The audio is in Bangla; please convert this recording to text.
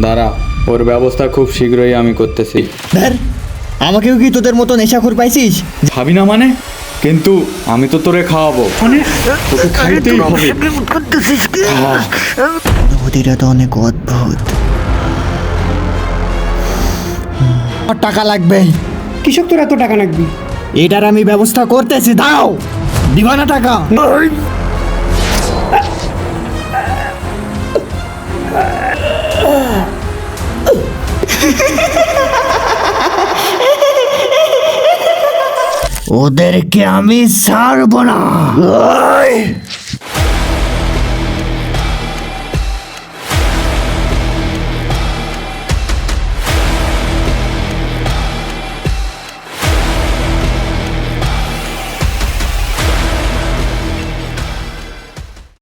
দাঁড়া, ওর ব্যবস্থা খুব শীঘ্রই আমি করতেছি। ধর, আমাকেও কি তোদের মতো নেশাখোর পাইছিস? খাবি না মানে? কিন্তু আমি তো তোরে খাওয়াবো, মানে তোকে খাইতেই হবে। খা। অনুভূতিটা তো অনেক অদ্ভুত। আর টাকা লাগবে। কৃষক তোর এত টাকা লাগবে? এটার আমি ব্যবস্থা করতেছি, দাও। দিবা না টাকা? ওদেরকে আমি ছাড়বো না।